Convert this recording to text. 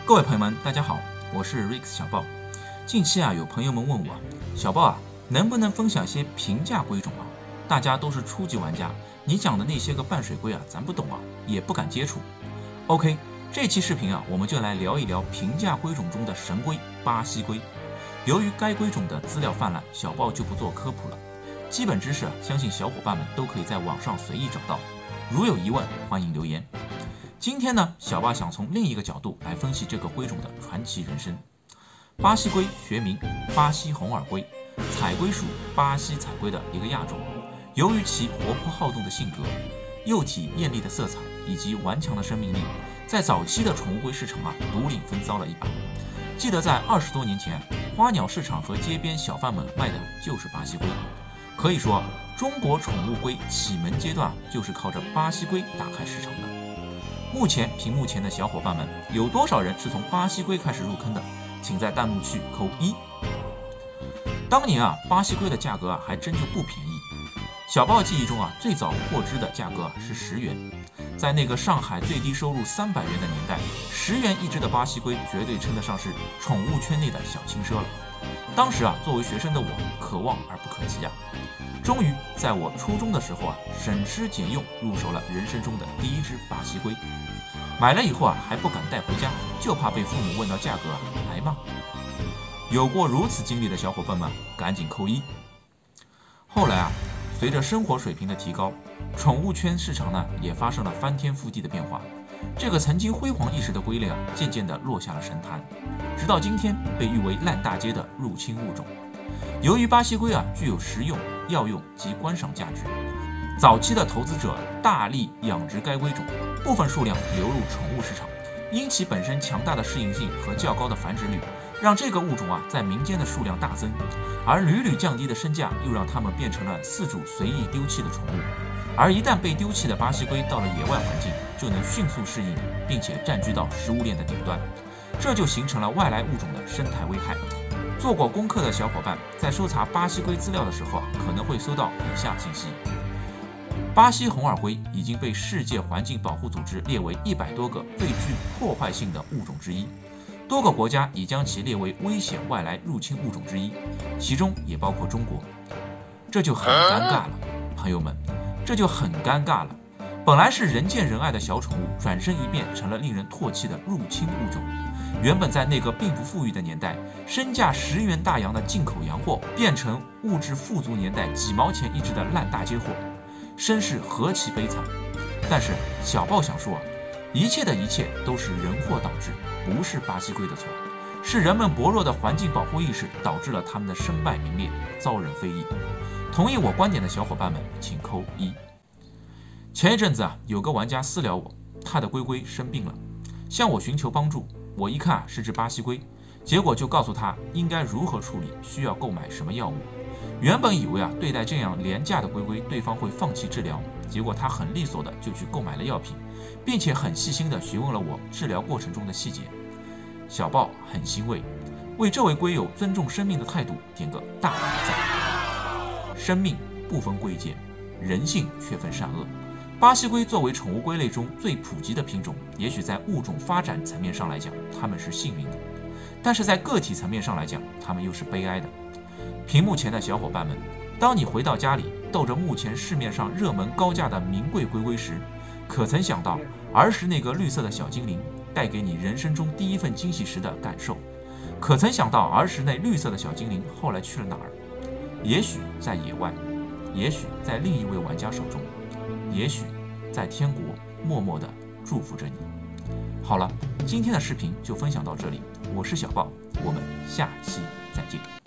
各位朋友们，大家好，我是 Rex 小豹。近期有朋友们问我，小豹能不能分享些平价龟种大家都是初级玩家，你讲的那些个半水龟咱不懂也不敢接触。OK， 这期视频我们就来聊一聊平价龟种中的神龟巴西龟。由于该龟种的资料泛滥，小豹就不做科普了。基本知识相信小伙伴们都可以在网上随意找到。如有疑问，欢迎留言。今天呢，小豹想从另一个角度来分析这个龟种的传奇人生。巴西龟学名巴西红耳龟，彩龟属巴西彩龟的一个亚种。由于其活泼好动的性格、幼体艳丽的色彩以及顽强的生命力，在早期的宠物龟市场独领风骚了一把。记得在20多年前，花鸟市场和街边小贩们卖的就是巴西龟。可以说，中国宠物龟启蒙阶段就是靠着巴西龟打开市场的。目前屏幕前的小伙伴们，有多少人是从巴西龟开始入坑的？请在弹幕区扣1。当年巴西龟的价格还真就不便宜。小豹记忆中最早获知的价格是10元。在那个上海最低收入300元的年代，10元一只的巴西龟绝对称得上是宠物圈内的小轻奢了。当时作为学生的我，可望而不可及终于在我初中的时候省吃俭用入手了人生中的第一只巴西龟。买了以后还不敢带回家，就怕被父母问到价格挨骂。有过如此经历的小伙伴们，赶紧扣1。后来随着生活水平的提高，宠物圈市场也发生了翻天覆地的变化。这个曾经辉煌一时的龟类渐渐地落下了神坛，直到今天被誉为烂大街的入侵物种。由于巴西龟具有食用、药用及观赏价值，早期的投资者大力养殖该龟种，部分数量流入宠物市场。因其本身强大的适应性和较高的繁殖率，让这个物种在民间的数量大增，而屡屡降低的身价又让它们变成了饲主随意丢弃的宠物。而一旦被丢弃的巴西龟到了野外环境，就能迅速适应，并且占据到食物链的顶端，这就形成了外来物种的生态危害。做过功课的小伙伴在搜查巴西龟资料的时候可能会搜到以下信息：巴西红耳龟已经被世界环境保护组织列为100多个最具破坏性的物种之一，多个国家已将其列为危险外来入侵物种之一，其中也包括中国。这就很尴尬了，朋友们，这就很尴尬了。本来是人见人爱的小宠物，转身一变成了令人唾弃的入侵物种。原本在那个并不富裕的年代，身价10元大洋的进口洋货，变成物质富足年代几毛钱一只的烂大街货，身世何其悲惨。但是小豹想说一切的一切都是人祸导致，不是巴西龟的错，是人们薄弱的环境保护意识导致了他们的身败名裂，遭人非议。同意我观点的小伙伴们请扣1。前一阵子有个玩家私聊我，他的龟龟生病了，向我寻求帮助。我一看是只巴西龟，结果就告诉他应该如何处理，需要购买什么药物。原本以为对待这样廉价的龟龟，对方会放弃治疗，结果他很利索的就去购买了药品，并且很细心的询问了我治疗过程中的细节。小豹很欣慰，为这位龟友尊重生命的态度点个大大的赞。生命不分贵贱，人性却分善恶。巴西龟作为宠物龟类中最普及的品种，也许在物种发展层面上来讲，它们是幸运的，但是在个体层面上来讲，它们又是悲哀的。屏幕前的小伙伴们，当你回到家里逗着目前市面上热门高价的名贵龟龟时，可曾想到儿时那个绿色的小精灵带给你人生中第一份惊喜时的感受？可曾想到儿时那绿色的小精灵后来去了哪儿？也许在野外，也许在另一位玩家手中，也许在天国默默地祝福着你。好了，今天的视频就分享到这里，我是小豹，我们下期再见。